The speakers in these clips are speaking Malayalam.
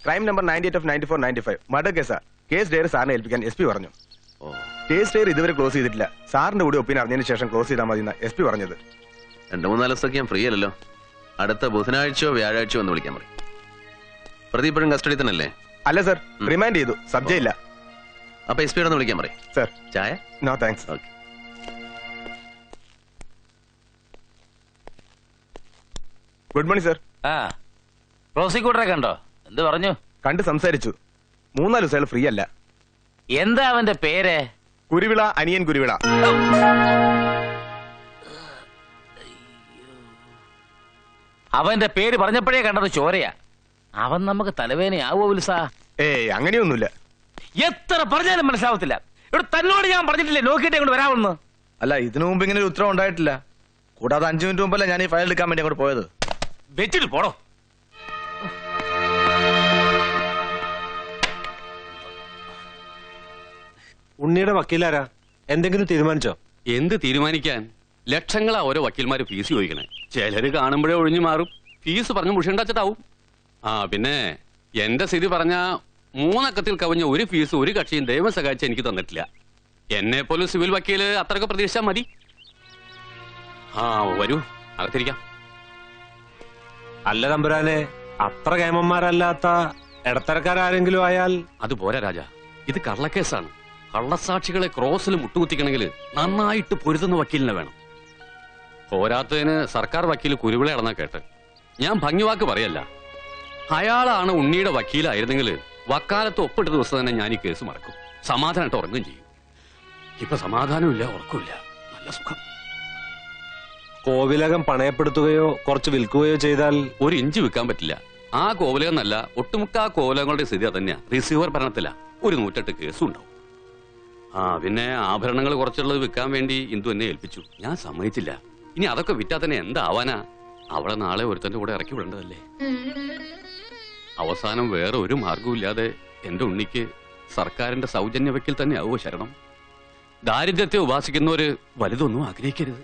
ക്രൈം നമ്പർ 98/94/95 മർഡർ കേസാ. കേസ് ഡയറി സാറിനെ ഏൽപ്പിക്കാൻ SP പറഞ്ഞു. കേസ് ഡയറി ഇതുവരെ ക്ലോസ് ചെയ്തിട്ടില്ല. സാറിന്റെ കൂടെ ഒപ്പീനിയൻ അറിഞ്ഞതിന് ശേഷം ക്ലോസ് ചെയ്താൽ മതി എന്നാ SP പറഞ്ഞത്. 2-3 ദിവസമൊക്കെ ഞാൻ ഫ്രീ അല്ലല്ലോ. അടുത്ത ബുധനാഴ്ചയോ വ്യാഴാഴ്ചയോ ഒന്ന് വിളിക്കാൻ പറയും. പ്രതി ഇപ്പോഴും കസ്റ്റഡി തന്നെ അല്ലേ? അല്ല സർ, റിമാൻഡ് ചെയ്തു. സബ്ജക്റ്റ് ഇല്ല. അപ്പൊ SP ഒന്ന് വിളിക്കാൻ പറയും. സർ ചായ? No thanks. Okay. Good morning sir. പ്രോസിക്യൂട്ടറെ കണ്ടോ? എന്ത് പറഞ്ഞു? കണ്ട് സംസാരിച്ചു. 3-4 ദിവസം ഫ്രീ അല്ല. എന്താ അവന്റെ പേര്? കുരുവിള, അനിയൻ കുരുവിള. അവന്റെ പേര് പറഞ്ഞപ്പോഴേ കണ്ടത് ചോരയാ. അവൻ നമുക്ക് തലവേനയാവോ വിൽസാ? അങ്ങനെയൊന്നുമില്ല. എത്ര പറഞ്ഞാലും മനസ്സിലാവത്തില്ല. ഇവിടെ തന്നോട് ഞാൻ പറഞ്ഞിട്ടില്ലേ നോക്കിയിട്ട് അങ്ങോട്ട് വരാമെന്ന്? അല്ല, ഇതിനു മുമ്പ് ഇങ്ങനെ ഒരു ഉത്തരവ് ഉണ്ടായിട്ടില്ല. കൂടാതെ 5 മിനിറ്റ് മുമ്പല്ല ഞാൻ ഈ ഫയൽ എടുക്കാൻ വേണ്ടി അങ്ങോട്ട് പോയത്. വെച്ചിട്ട് പോടോ. ഉണ്ണിയുടെ വക്കീലാരാ? എന്തെങ്കിലും തീരുമാനിച്ചോ? എന്ത് തീരുമാനിക്കാൻ? ലക്ഷങ്ങളാ ഓരോ വക്കീൽമാര് ഫീസ് ചോദിക്കണേ. ചിലര് കാണുമ്പോഴേ ഒഴിഞ്ഞു മാറും. ഫീസ് പറഞ്ഞ് മുഷിണ്ടച്ചാവും. പിന്നെ എന്റെ സ്ഥിതി പറഞ്ഞ 3 അക്കത്തിൽ കവിഞ്ഞ ഒരു ഫീസ് ഒരു കക്ഷിയും ദൈവം സഹായിച്ച് എനിക്ക് തന്നിട്ടില്ല. എന്നെ പോലും സിവിൽ വക്കീല് അത്രയൊക്കെ പ്രതീക്ഷിച്ചാ മതി. വരൂ, അകത്തിരിക്കാം. അല്ല തമ്പുരാനെ, അത്ര കേമന്മാരല്ലാത്ത ഇടത്തരക്കാരെങ്കിലും ആയാൽ അതുപോരാ രാജ. ഇത് കള്ളക്കേസാണ്. കള്ളസാക്ഷികളെ ക്രോസിൽ മുട്ടുകുത്തിക്കണമെങ്കിൽ നന്നായിട്ട് പൊരുതുന്ന വക്കീലിനെ വേണം. പോരാത്തതിന് സർക്കാർ വക്കീൽ കുരുവിള നടന്നാ കേട്ട്. ഞാൻ ഭംഗിവാക്ക് പറയല്ല. അയാളാണ് ഉണ്ണിയുടെ വക്കീലായിരുന്നെങ്കിൽ വക്കാലത്ത് ഒപ്പിട്ട ദിവസം തന്നെ ഞാൻ ഈ കേസ് മറക്കും. സമാധാനമായിട്ട് ഉറങ്ങുകയും ചെയ്യും. ഇപ്പൊ സമാധാനമില്ല, ഉറക്കമില്ല, നല്ല സുഖം. കോവിലകം പണയപ്പെടുത്തുകയോ കുറച്ച് വിൽക്കുകയോ ചെയ്താൽ 1 ഇഞ്ച് വിൽക്കാൻ പറ്റില്ല. ആ കോവിലകം എന്നല്ല, ഒട്ടുമുക്ക കോവിലകങ്ങളുടെ സ്ഥിതി അതന്നെയാ. റിസീവർ ഭരണത്തില 108 കേസും ഉണ്ടാവും. പിന്നെ ആഭരണങ്ങൾ കുറച്ചുള്ളത് വിൽക്കാൻ വേണ്ടി ഇന്ദു എന്നെ ഏൽപ്പിച്ചു. ഞാൻ സമ്മതിച്ചില്ല. ഇനി അതൊക്കെ വിറ്റാ തന്നെ എന്താവാനാ? അവളെ നാളെ ഒരുത്തന്റെ കൂടെ ഇറക്കി വിടേണ്ടതല്ലേ. അവസാനം വേറെ ഒരു മാർഗവും ഇല്ലാതെ എന്റെ ഉണ്ണിക്ക് സർക്കാരിന്റെ സൗജന്യ വക്കീൽ തന്നെ ആവോ ശരണം. ദാരിദ്ര്യത്തെ ഉപാസിക്കുന്നവര് വലുതൊന്നും ആഗ്രഹിക്കരുത്.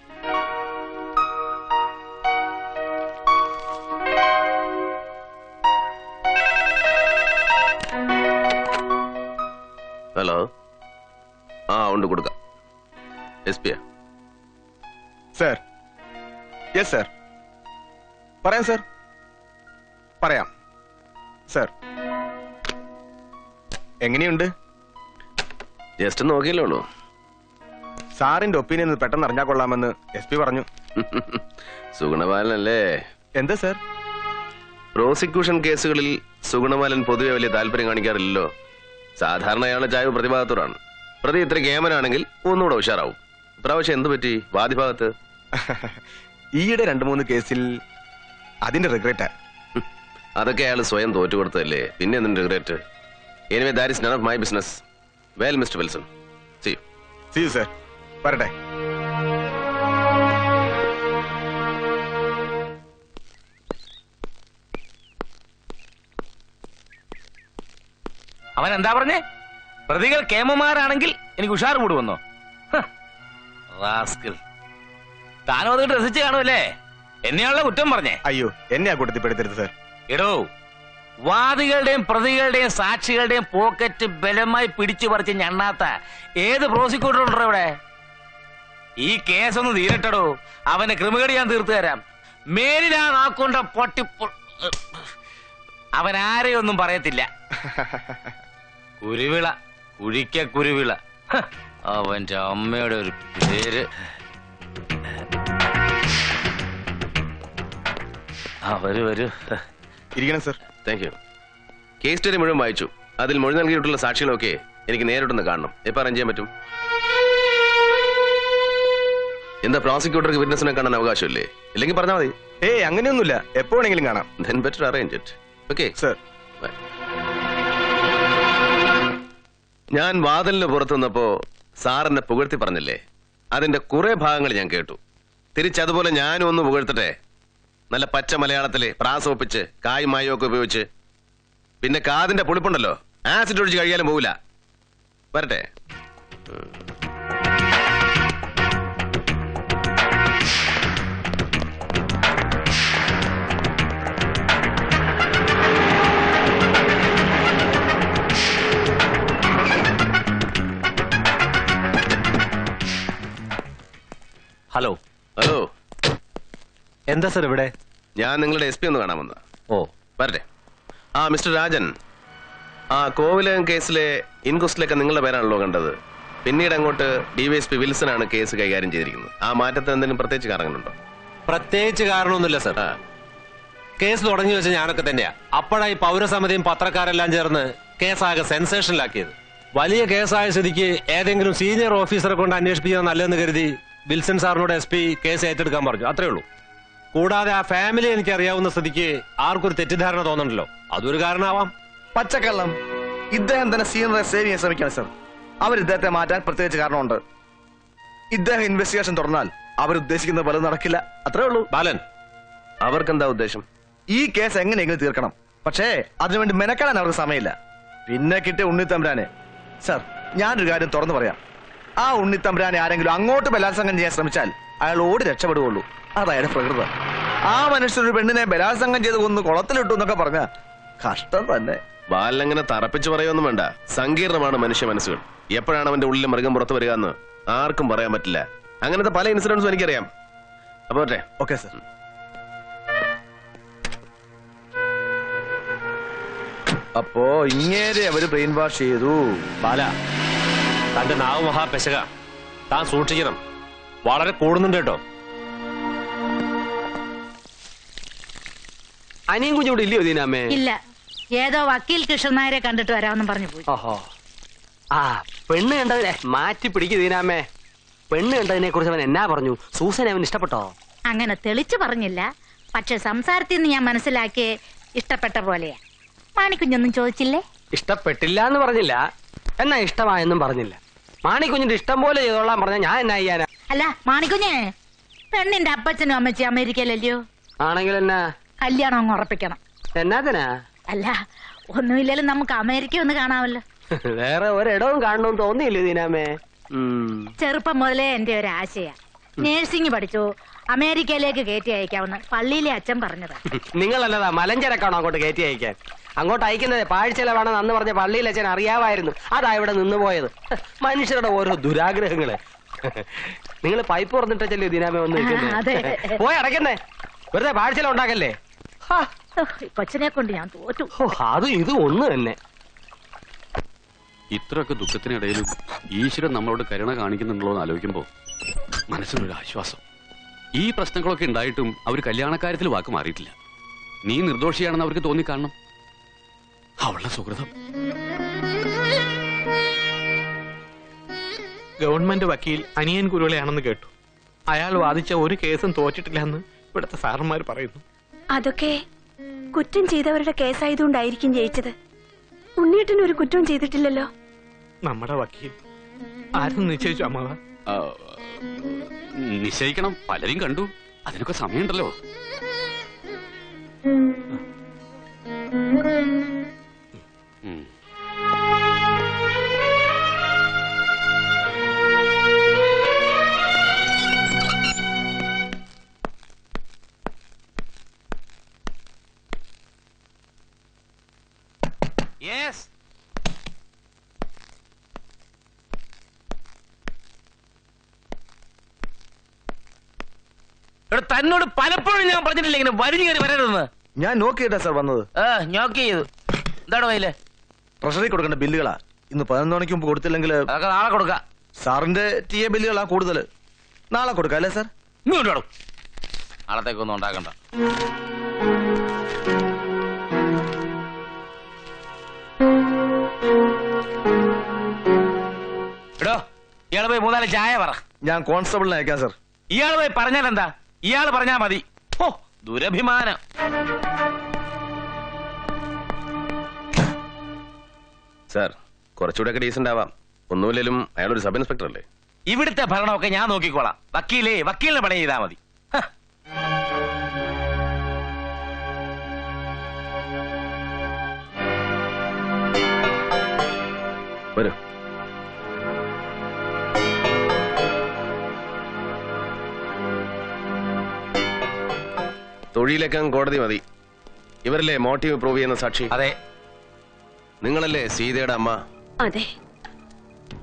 ഹലോ. ഉണ്ട്, കൊടുക്കാം. SP sir. Yes sir. പറയാം സർ, പറയാം സർ. എങ്ങനെയുണ്ട്? ജസ്റ്റ് നോക്കിയല്ലേ ഉള്ളൂ. സാറിന്റെ ഒപ്പീനിയൻ പെട്ടെന്ന് അറിഞ്ഞാൽ കൊള്ളാമെന്ന് SP പറഞ്ഞു. സുഗുണപാലനല്ലേ? എന്താ സർ? പ്രോസിക്യൂഷൻ കേസുകളിൽ സുഗുണപാലൻ പൊതുവെ വലിയ താല്പര്യം കാണിക്കാറില്ലല്ലോ. സാധാരണ അയാളുടെ ചായ്വ് പ്രതിഭാഗത്തോടാണ്. പ്രതി ഇത്ര കേമനാണെങ്കിൽ ഒന്നുകൂടെ ഉഷാറാവും. ഇപ്രാവശ്യം എന്ത് പറ്റി വാദിഭാഗത്ത്? ഈയിടെ 2-3 കേസിൽ അതിന്റെ റിഗ്രറ്റ്. അതൊക്കെ അയാൾ സ്വയം തോറ്റുകൊടുത്തതല്ലേ, പിന്നെ എന്തിന്റെ regret? Anyway that is none of my business. Well mister Wilson, see you sir. വരട്ടെ. അവൻ എന്താ പറഞ്ഞേ? പ്രതികൾ കേമന്മാരാണെങ്കിൽ എനിക്ക് ഉഷാർ കൂടുവന്നോ? താനോ അത് രസിച്ച് കാണുമല്ലേ? എന്നെയാണല്ലോ കുറ്റം പറഞ്ഞേ. അയ്യോ, എന്നെ ആ കൂട്ടത്തിൽ പെടുത്തരുത് സർ. എടോ, വാദികളുടെയും പ്രതികളുടെയും സാക്ഷികളുടെയും പോക്കറ്റ് ബലമായി പിടിച്ചു പറിച്ച് ഞണ്ണാത്ത ഏത് പ്രോസിക്യൂട്ടർ ഉണ്ടോ ഇവിടെ? ഈ കേസൊന്ന് തീരട്ടടോ. അവന്റെ ക്രിമികടി ഞാൻ തീർത്തു തരാം. മേലിലാ നാക്കൊണ്ട അവൻ ആരെയൊന്നും പറയത്തില്ല. കുരുവിള, കുഴിക്ക കുരുവിള. അവന്റെ അമ്മയുടെ ഒരു പേര്. വരൂ. ഇരിക്കണം sir. Thank you. Case study മുഴുവൻ വായിച്ചു. അതിൽ മൊഴി നൽകിയിട്ടുള്ള സാക്ഷികളൊക്കെ എനിക്ക് നേരിട്ടൊന്ന് കാണണം. എപ്പോൾ അറേഞ്ച് ചെയ്യാൻ പറ്റും? എന്താ, പ്രോസിക്യൂട്ടർക്ക് വിറ്റ്നസിനെ കാണാൻ അവകാശമില്ലേ? ഇല്ലെങ്കിൽ പറഞ്ഞാൽ മതി. അങ്ങനെയൊന്നുമില്ല, എപ്പോ വേണമെങ്കിലും കാണാം. Then better arrange it. Okay sir. ഞാൻ വാതിലിന് പുറത്തു നിന്നപ്പോ സാറിനെ പുകഴ്ത്തി പറഞ്ഞില്ലേ? അതിന്റെ കുറെ ഭാഗങ്ങൾ ഞാൻ കേട്ടു. തിരിച്ചതുപോലെ ഞാനും ഒന്ന് പുകഴ്ത്തട്ടെ. നല്ല പച്ച മലയാളത്തില് പ്രാസോപ്പിച്ച് കായും മായും ഒക്കെ ഉപയോഗിച്ച്. പിന്നെ കാതിന്റെ പുളിപ്പുണ്ടല്ലോ, ആസിഡ് ഒഴിച്ച് കഴിയാലും പോവില്ല. വരട്ടെ. ഹലോ. ഹലോ, എന്താ സർ ഇവിടെ? ഞാൻ നിങ്ങളുടെ SP ഒന്ന് കാണാൻ വന്നതാ. ഓ, വരട്ടെ. ആ മിസ്റ്റർ രാജൻ, ആ കോവിലകം കേസിലെ ഇൻക്വസ്റ്റിലൊക്കെ നിങ്ങളുടെ പേരാണല്ലോ കണ്ടത്. പിന്നീട് അങ്ങോട്ട് DYSP വിൽസനാണ് കേസ് കൈകാര്യം ചെയ്തിരിക്കുന്നത്. ആ മാറ്റത്തിന് എന്തെങ്കിലും പ്രത്യേകിച്ച് കാരണങ്ങളുണ്ടോ? പ്രത്യേകിച്ച് കാരണമൊന്നുമില്ല സർ. കേസ് തുടങ്ങി വെച്ച ഞാനൊക്കെ തന്നെയാ. അപ്പോഴായി പൗരസമിതിയും പത്രക്കാരെല്ലാം ചേർന്ന് കേസാകെ സെൻസേഷനിലാക്കിയത്. വലിയ കേസായ സ്ഥിതിക്ക് ഏതെങ്കിലും സീനിയർ ഓഫീസറെ കൊണ്ട് അന്വേഷിപ്പിക്കാൻ നല്ലതെന്ന് കരുതി വിൽസൺ സാറിനോട് SP കേസ് ഏറ്റെടുക്കാൻ പറഞ്ഞു. അത്രേ ഉള്ളൂ. കൂടാതെ ആ ഫാമിലി എനിക്ക് അറിയാവുന്ന സ്ഥിതിക്ക് ആർക്കൊരു തെറ്റിദ്ധാരണ തോന്നണ്ടല്ലോ, അതൊരു കാരണമാവാം. പച്ചക്കള്ളം. ഇദ്ദേഹം തന്നെ സീനിയറെ സേവ് ചെയ്യാൻ ശ്രമിക്കണം സർ. അവർ ഇദ്ദേഹത്തെ മാറ്റാൻ പ്രത്യേകിച്ച് കാരണമുണ്ട്. ഇദ്ദേഹം ഇൻവെസ്റ്റിഗേഷൻ തുറന്നാൽ അവരുദ്ദേശിക്കുന്ന പലതും നടക്കില്ല. അത്രേ ഉള്ളൂ. ബാലൻ, അവർക്കെന്താ ഉദ്ദേശം? ഈ കേസ് എങ്ങനെയെങ്കിലും തീർക്കണം. പക്ഷേ അതിനുവേണ്ടി മെനക്കെടാൻ അവർക്ക് സമയമില്ല. പിന്നെ കിട്ടിയ ഉണ്ണിത്തമ്പുരാനെ. സർ, ഞാനൊരു കാര്യം തുറന്നു പറയാം. ആ ഉണ്ണിത്തമ്പുരാനെ ആരെങ്കിലും അങ്ങോട്ട് ബലാത്സംഗം ചെയ്യാൻ ശ്രമിച്ചാൽ അയാൾ ഓടി രക്ഷപ്പെടുകയുള്ളൂ. അതായത് പ്രകൃതം. ആ മനുഷ്യനൊരു പെണ്ണിനെ ബലാത്സംഗം ചെയ്ത് കൊന്ന് കുളത്തിലിട്ടു എന്നൊക്കെ പറഞ്ഞ കഷ്ടം തന്നെ. ബാലങ്ങനെ തറപ്പിച്ച് പറയൊന്നും വേണ്ട. സങ്കീർണമാണ് മനുഷ്യ മനസ്സുകൾ. എപ്പോഴാണ് അവന്റെ ഉള്ളിൽ മൃഗം പുറത്തു വരിക എന്ന് ആർക്കും പറയാൻ പറ്റില്ല. അങ്ങനത്തെ പല ഇൻസിഡൻസും എനിക്കറിയാം. അപ്പൊ ഓക്കെ സർ. അപ്പോ ഇങ്ങേരെ അവര് ബ്രെയിൻ വാഷ് ചെയ്തു. ബാല, തന്റെ നാവ് മഹാപെശക. താൻ സൂക്ഷിക്കണം. വളരെ കൂടുന്നുണ്ട് കേട്ടോ. അനിയും കുഞ്ഞൂടെ ഇല്ലയോ ദീനാമേ? ഇല്ല, ഏതോ വക്കീൽ കൃഷ്ണൻ നായരെ കണ്ടിട്ട് വരാമെന്നും പറഞ്ഞു പോയി. ഓഹോ. ആ പെണ്ണ് കണ്ടതിനെ മാറ്റി പിടിക്കു ദീനാമേ. പെണ്ണ് കണ്ടതിനെ കുറിച്ച് അവൻ എന്നാ പറഞ്ഞു? സൂസനെ അവൻ ഇഷ്ടപ്പെട്ടോ? അങ്ങനെ തെളിച്ചു പറഞ്ഞില്ല, പക്ഷെ സംസാരത്തിൽ നിന്ന് ഞാൻ മനസ്സിലാക്കിയ ഇഷ്ടപ്പെട്ട പോലെയാ. മാണിക്കുഞ്ഞൊന്നും ചോദിച്ചില്ലേ? ഇഷ്ടപ്പെട്ടില്ല എന്ന് പറഞ്ഞില്ല, എന്നാ ഇഷ്ടമായെന്നും പറഞ്ഞില്ല. മാണിക്കുഞ്ഞിന്റെ ഇഷ്ടം പോലെ ചെയ്തോളാൻ പറഞ്ഞ ഞാൻ എന്നാ ചെയ്യാനാ? അല്ല മാണിക്കുഞ്ഞേ, പെണ്ണിന്റെ അപ്പച്ചനും അമ്മച്ചി അമേരിക്കയിലല്ലയോ? ആണെങ്കിൽ എന്നാ കല്യാണം അങ്ങ് ഉറപ്പിക്കണം. എന്നാത്തിനാ? അല്ല, ഒന്നുമില്ലാലും നമുക്ക് അമേരിക്ക ഒന്ന് കാണാമല്ലോ. വേറെ ഒരിടവും കാണണമെന്ന് തോന്നിയില്ലേ ദീനാമേ? ചെറുപ്പം മുതലേ എന്റെ ഒരു ആശയാ. നേഴ്സിംഗ് പഠിച്ചു അമേരിക്കയിലേക്ക് കയറ്റി അയക്കാവുന്ന പള്ളിയിലെ അച്ഛൻ പറഞ്ഞതാ. നിങ്ങളല്ലതാ മലഞ്ചരക്കാണോ അങ്ങോട്ട് കയറ്റി അയക്കാൻ? അങ്ങോട്ട് അയക്കുന്നത് പാഴ്ചെലവാണെന്ന് അന്ന് പറഞ്ഞ പള്ളിയിൽ അച്ഛൻ അറിയാമായിരുന്നു. അതാ ഇവിടെ നിന്ന് പോയത്. മനുഷ്യരുടെ ഓരോ ദുരാഗ്രഹങ്ങള്. നിങ്ങൾ പൈപ്പ് തുറന്നിട്ടല്ലേ ദീനാമേ ഒന്ന് പോയി അടയ്ക്കുന്നേ? വെറുതെ പാഴ്ചെല ഉണ്ടാക്കല്ലേ. കൊച്ചിനെ കൊണ്ട് ഞാൻ തോറ്റു. അതും ഇതും ഒന്ന് തന്നെ. ഇത്രയൊക്കെ ദുഃഖത്തിനിടയിലും ഈശ്വരൻ നമ്മളോട് കരുണ കാണിക്കുന്നുണ്ടല്ലോ എന്ന് ആലോചിക്കുമ്പോ മനസ്സിനൊരു ആശ്വാസം. ഈ പ്രശ്നങ്ങളൊക്കെ ഉണ്ടായിട്ടും അവർ കല്യാണക്കാര്യത്തിൽ വാക്ക് മാറിയിട്ടില്ല. നീ നിർദോഷിയാണെന്ന് അവർക്ക് തോന്നിക്കാണണം. അവളുടെ സുഹൃതം. ഗവൺമെന്റ് വക്കീൽ അനിയൻ കുരുളയാണെന്ന് കേട്ടു. അയാൾ വാദിച്ച ഒരു കേസും തോറ്റിട്ടില്ല എന്ന് ഇവിടുത്തെ സാറന്മാർ പറയുന്നു. അതൊക്കെ കുറ്റം ചെയ്തവരുടെ കേസായതുകൊണ്ടായിരിക്കും ജയിച്ചത്. ഉണ്ണിയേട്ടൻ ഒരു കുറ്റവും ചെയ്തിട്ടില്ലല്ലോ. നമ്മുടെ വക്കീൽ ആരും നിശ്ചയിച്ചു അമ്മാവ? നിശ്ചയിക്കണം. പലരും കണ്ടു. അതിനൊക്കെ സമയമുണ്ടല്ലോ. യെസ്. തന്നോട് പലപ്പോഴും ഞാൻ പറഞ്ഞിട്ടില്ല ഇങ്ങനെ വരിഞ്ഞു കയറി വരരുതെന്ന്. ഞാൻ നോക്കിയിട്ടാ സാർ വന്നത്. നോക്ക് ചെയ്തു. എന്താണ് വയ്യില്ലേ? ട്രഷറി കൊടുക്കേണ്ട ബില്ലുകളാ. ഇന്ന് 11 മണിക്ക് മുമ്പ് കൊടുത്തില്ലെങ്കിൽ അതൊക്കെ നാളെ കൊടുക്കാം. സാറിന്റെ TA ബില്ലുകളാ കൂടുതൽ. നാളെ കൊടുക്കാം അല്ലേ സാർ? ഇങ്ങോട്ടും നാളത്തേക്കൊന്നും ഉണ്ടാക്കണ്ട. എടോ, ഇയാള് പോയി 3-4 ചായ പറ. ഞാൻ കോൺസ്റ്റബിളിനെ അയക്കാം സാർ. ഇയാള് പോയി പറഞ്ഞാൽ എന്താ? ഇയാള് പറഞ്ഞാ മതി. ഓ, ദുരഭിമാനം. സാർ, കുറച്ചുകൂടെ ഡീസന്റ് ആവാം. ഒന്നുമില്ലേലും അയാളൊരു സബ് ഇൻസ്പെക്ടർ അല്ലേ? ഇവിടുത്തെ ഭരണമൊക്കെ ഞാൻ നോക്കിക്കോളാം. വക്കീലിനെ പണി ചെയ്താൽ മതി. വരൂ. തൊഴിലേക്കാൻ കോടതി മതി. ഇവരല്ലേ മോട്ടീവ് പ്രൂവ് ചെയ്യുന്ന സാക്ഷി? അതെ. നിങ്ങളല്ലേ സീതയുടെ അമ്മ? അതെ.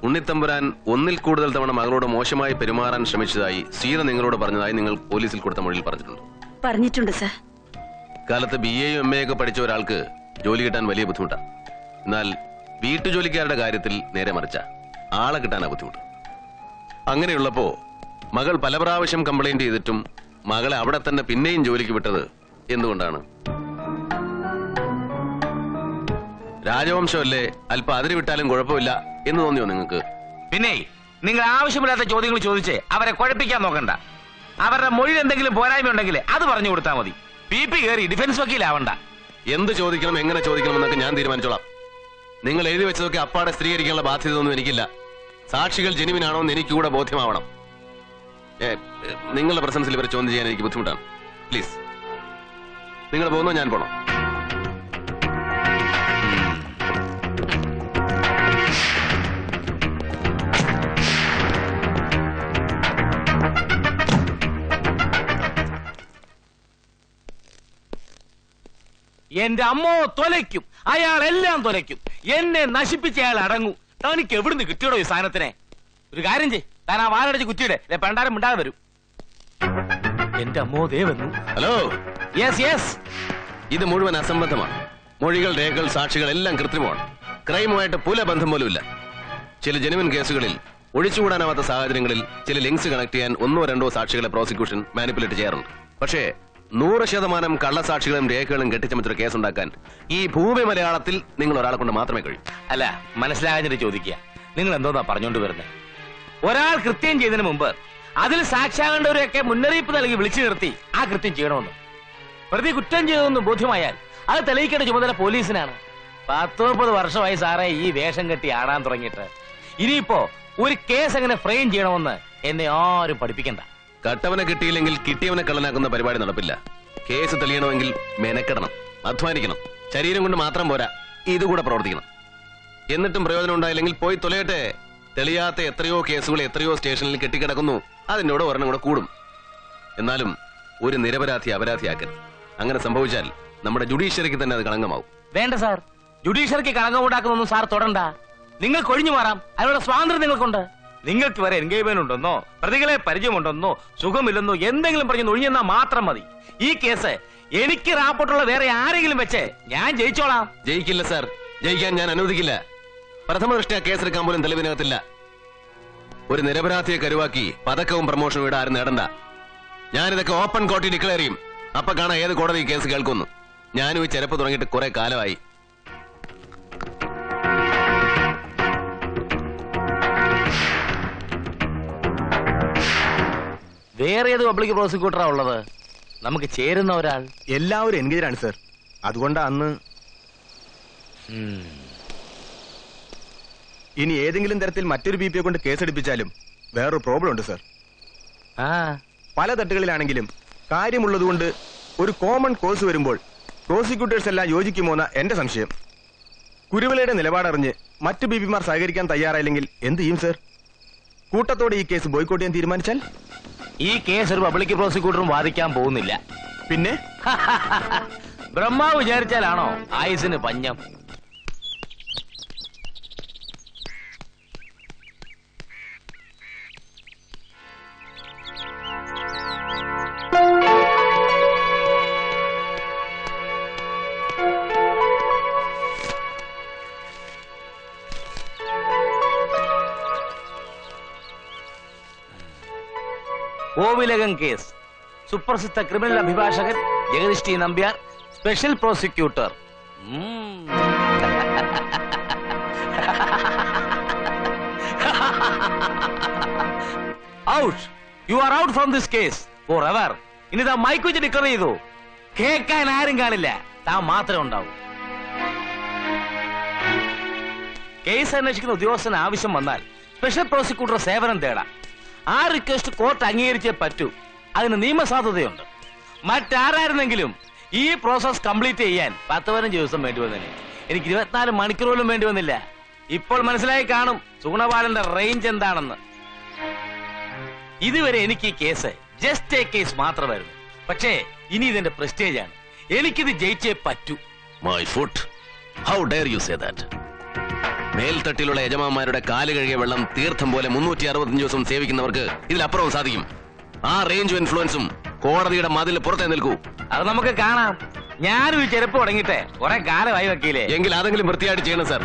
ഉണ്ണിത്തമ്പുരാൻ ഒന്നിൽ കൂടുതൽ തവണ മകളോട് മോശമായി പെരുമാറാൻ ശ്രമിച്ചതായി സീന നിങ്ങളോട് പറഞ്ഞതായി നിങ്ങൾ പോലീസിൽ കൊടുത്ത മൊഴിയിൽ പറഞ്ഞിട്ടുണ്ട്. പറഞ്ഞിട്ടുണ്ട് സർ. കാലത്ത് BA യും MA ഒക്കെ പഠിച്ച ഒരാൾക്ക് ജോലി കിട്ടാൻ വലിയ ബുദ്ധിമുട്ടാണ്. എന്നാൽ വീട്ടുജോലിക്കാരുടെ കാര്യത്തിൽ നേരെ മറിച്ച ആളെ കിട്ടാനാ ബുദ്ധിമുട്ട്. അങ്ങനെയുള്ളപ്പോ മകൾ പല പ്രാവശ്യം കംപ്ലൈന്റ് ചെയ്തിട്ടും മകളെ അവിടെ തന്നെ പിന്നെയും ജോലിക്ക് വിട്ടത് എന്തുകൊണ്ടാണ്? രാജവംശമല്ലേ, അല്പം അതിര് വിട്ടാലും കുഴപ്പമില്ല എന്ന് തോന്നിയോ നിങ്ങൾക്ക്? പിന്നെ നിങ്ങൾ ആവശ്യമില്ലാത്ത ചോദ്യങ്ങൾ ചോദിച്ച് അവരെ കുഴപ്പിക്കാൻ നോക്കണ്ട. അവരുടെ മൊഴിയിൽ എന്തെങ്കിലും പോരായ്മ ഉണ്ടെങ്കിൽ അത് പറഞ്ഞു കൊടുത്താൽ മതി. PP കയറി ഡിഫൻസ് വക്കീലാവണ്ട. എന്ത് ചോദിക്കണം, എങ്ങനെ ചോദിക്കണം എന്നൊക്കെ ഞാൻ തീരുമാനിച്ചോളാം. നിങ്ങൾ എഴുതി വെച്ചതൊക്കെ അപ്പാടെ സ്ഥിരീകരിക്കാനുള്ള ബാധ്യതയൊന്നും എനിക്കില്ല. സാക്ഷികൾ ജെനുവിനാണോ എന്ന് എനിക്ക് കൂടെ ബോധ്യമാവണം. നിങ്ങളുടെ പ്രസൻസിൽ ഇവരെ ചോദ്യം ചെയ്യാൻ എനിക്ക് ബുദ്ധിമുട്ടാണ്. പ്ലീസ്, നിങ്ങൾ പോകുന്നോ ഞാൻ പോണോ? എന്റെ അമ്മോ തൊലയ്ക്കും, അയാൾ എല്ലാം തൊലയ്ക്കും. എന്നെ നശിപ്പിച്ച അയാൾ അടങ്ങൂ. തനിക്ക് എവിടുന്ന് കിട്ടിയടോ ഈ സാധനത്തിനെ? ഒരു കാര്യം ചെയ്, താൻ ആ വാലടച്ച് കുറ്റിയുടെ പെണ്ടാരം മിണ്ടാതെ വരും. എന്റെ അമ്മോ ദേ വന്നു. ഹലോ. Yes yes. ഇത് മുഴുവൻ അസംബന്ധമാണ്. മൊഴികൾ, രേഖകൾ, സാക്ഷികൾ എല്ലാം കൃത്രിമമാണ്. ക്രൈമുമായിട്ട് പുല ബന്ധം പോലുമില്ല. ചില ജെനുവിൻ കേസുകളിൽ ഒഴിച്ചുകൂടാനാവാത്ത സാഹചര്യങ്ങളിൽ ചില ലിങ്ക്സ് കണക്ട് ചെയ്യാൻ 1-2 സാക്ഷികളെ പ്രോസിക്യൂഷൻ മാനിപ്പുലേറ്റ് ചെയ്യാറുണ്ട്. പക്ഷേ 100% കള്ളസാക്ഷികളും രേഖകളും കെട്ടിച്ചമച്ചൊരു കേസുണ്ടാക്കാൻ ഈ ഭൂമി മലയാളത്തിൽ നിങ്ങൾ ഒരാളെ കൊണ്ട് മാത്രമേ കഴിയൂ. അല്ല, മനസ്സിലാകാഞ്ഞിട്ട് ചോദിക്കുക, നിങ്ങൾ എന്തോന്നാ പറഞ്ഞോണ്ട് വരുന്നത്? ഒരാൾ കൃത്യം ചെയ്തതിന് മുമ്പ് അതിൽ സാക്ഷിയാകേണ്ടവരെയൊക്കെ മുന്നറിയിപ്പ് നൽകി വിളിച്ചു നിർത്തി ആ കൃത്യം ചെയ്യണമെന്ന്. പ്രതി കുറ്റം ചെയ്തതെന്ന് ബോധ്യമായാൽ അത് തെളിയിക്കേണ്ട ചുമതല പോലീസിനാണ്. 10-30 വർഷമായി സാറേ ഈ വേഷം കെട്ടി ആടാൻ തുടങ്ങിയിട്ട്. ഇനിയിപ്പോ ഒരു കേസ് എങ്ങനെ ഫ്രെയിം ചെയ്യണമെന്ന് എന്നെ ആരും പഠിപ്പിക്കണ്ട. കട്ടവനെ കിട്ടിയില്ലെങ്കിൽ കിട്ടിയവനെ കള്ളനാക്കുന്ന പരിപാടി നടപ്പില്ല. കേസ് തെളിയണമെങ്കിൽ മെനക്കെടണം, അധ്വാനിക്കണം. ശരീരം കൊണ്ട് മാത്രം പോരാ, ഇതുകൂടെ പ്രവർത്തിക്കണം. എന്നിട്ടും പ്രയോജനം ഉണ്ടായില്ലെങ്കിൽ പോയി തൊലയട്ടെ. തെളിയാത്ത എത്രയോ കേസുകൾ എത്രയോ സ്റ്റേഷനിൽ കെട്ടിക്കിടക്കുന്നു. അതിനോട് ഒരെണ്ണം കൂടെ കൂടും. എന്നാലും ഒരു നിരപരാധി അപരാധിയാക്കരുത്. അങ്ങനെ സംഭവിച്ചാൽ നമ്മുടെ ജുഡീഷ്യറിക്ക് തന്നെ അത് കളങ്കമാവും. വേണ്ട സാർ, ജുഡീഷ്യറിക്ക് കളങ്കമുണ്ടാക്കുന്നൊന്നും സാർ തൊടണ്ട. നിങ്ങൾക്ക് ഒഴിഞ്ഞു മാറാം, അതിനുള്ള സ്വാതന്ത്ര്യം നിങ്ങൾക്കുണ്ട്. നിങ്ങൾക്ക് വരെ എൻഗേജ്മെന്റ് ഉണ്ടെന്നോ പ്രതികളെ പരിചയമുണ്ടെന്നോ സുഖമില്ലെന്നോ എന്തെങ്കിലും പറഞ്ഞ് ഒഴിഞ്ഞെന്നാ മാത്രം മതി. ഈ കേസ് എനിക്ക് റാപ്പോർട്ടുള്ള വേറെ ആരെങ്കിലും വെച്ച് ഞാൻ ജയിച്ചോളാം. ജയിക്കില്ല സാർ, ജയിക്കാൻ ഞാൻ അനുവദിക്കില്ല. പ്രഥമ ദൃഷ്ട്യാ കേസെടുക്കാൻ പോലും തെളിവിനകത്തില്ല. ഒരു നിരപരാധിയെ കരുവാക്കി പതക്കവും പ്രമോഷനും ഇവിടെ ആരും നേടണ്ട. ഞാനിതൊക്കെ ഓപ്പൺ കോർട്ടിൽ ഡിക്ലെയർ ചെയ്യും. അപ്പൊ കാണാൻ ഏത് കോടതി കേസ് കേൾക്കുന്നു. ഞാനും ഈ ചെരപ്പ് തുടങ്ങിയിട്ട് കുറെ കാലമായി. വേറെ ഏത് പബ്ലിക് പ്രോസിക്യൂട്ടറാ ഉള്ളത്? നമുക്ക് ചേരുന്ന ഒരാൾ? എല്ലാവരും എൻഗേജാണ് സർ. അതുകൊണ്ടാ അന്ന്. ഇനി ഏതെങ്കിലും തരത്തിൽ മറ്റൊരു BP കൊണ്ട് കേസെടുപ്പിച്ചാലും വേറൊരു പ്രോബ്ലം ഉണ്ട് സർ. പല തട്ടുകളിലാണെങ്കിലും കാര്യമുള്ളതുകൊണ്ട് ഒരു കോമൺ കോഴ്സ് വരുമ്പോൾ പ്രോസിക്യൂട്ടേഴ്സ് എല്ലാം യോജിക്കുമോന്ന എന്റെ സംശയം. കുരുവിളയുടെ നിലപാടറിഞ്ഞ് മറ്റു BP-മാർ സഹകരിക്കാൻ തയ്യാറായില്ലെങ്കിൽ എന്ത് ചെയ്യും സർ? കൂട്ടത്തോടെ ഈ കേസ് ബോയ്ക്കോട്ട് ചെയ്യാൻ തീരുമാനിച്ചാൽ? ഈ കേസ് ഒരു പബ്ലിക് പ്രോസിക്യൂട്ടറും വാദിക്കാൻ പോകുന്നില്ല. പിന്നെ ബ്രഹ്മാവ് വിചാരിച്ചാലാണോ ആയുസിന് പഞ്ഞം? കോവിലകം കേസ്. സുപ്രസിദ്ധ ക്രിമിനൽ അഭിഭാഷകൻ Jagadish T Nambiar, special prosecutor. Out. You are out from this case for ever. ഇനി താൻ മൈക്ക് വെച്ച് ഡിക്ലെയർ ചെയ്തു. കേൾക്കാൻ ആരും കാണില്ല, താൻ മാത്രമേ ഉണ്ടാവൂ. കേസ് അന്വേഷിക്കുന്ന ഉദ്യോഗസ്ഥന് ആവശ്യം വന്നാൽ സ്പെഷ്യൽ പ്രോസിക്യൂട്ടർ സേവനം തേടാം. ആ റിക്വസ്റ്റ് കോർട്ട് അംഗീകരിച്ചേ പറ്റൂ. അതിന് നിയമസാധുതയുണ്ട്. മറ്റാരായിരുന്നെങ്കിലും ഈ പ്രോസസ് കംപ്ലീറ്റ് ചെയ്യാൻ 10-15 ദിവസം വേണ്ടി വന്നില്ല. എനിക്ക് 24 മണിക്കൂർ പോലും വേണ്ടി വന്നില്ല. ഇപ്പോൾ മനസ്സിലായി കാണും സുഗുണപാലന്റെ റേഞ്ച് എന്താണെന്ന്. ഇതുവരെ എനിക്ക് ഈ കേസ് ജസ്റ്റ് എ കേസ് മാത്രമായിരുന്നു. പക്ഷേ ഇനി ഇതിന്റെ പ്രസ്റ്റേജ് ആണ്. എനിക്കിത് ജയിച്ചേ പറ്റൂ. My foot. How dare you say that? മേൽത്തട്ടിലുള്ള യജമാന്മാരുടെ കാല് കഴുകിയ വെള്ളം തീർത്ഥം പോലെ 365 ദിവസം സേവിക്കുന്നവർക്ക് ഇതിലപ്പുറവും സാധിക്കും. ആ റേഞ്ചും ഇൻഫ്ലുവൻസും കോടതിയുടെ മതിൽ പുറത്തേ നിൽക്കൂ. അത് നമുക്ക് കാണാം. ഞാനും ഈ ചെരുപ്പ് തുടങ്ങിട്ടെ കുറെ കാലമായി വക്കീലേ. എങ്കിൽ അതെങ്കിലും വൃത്തിയായിട്ട് ചെയ്യണം സാർ.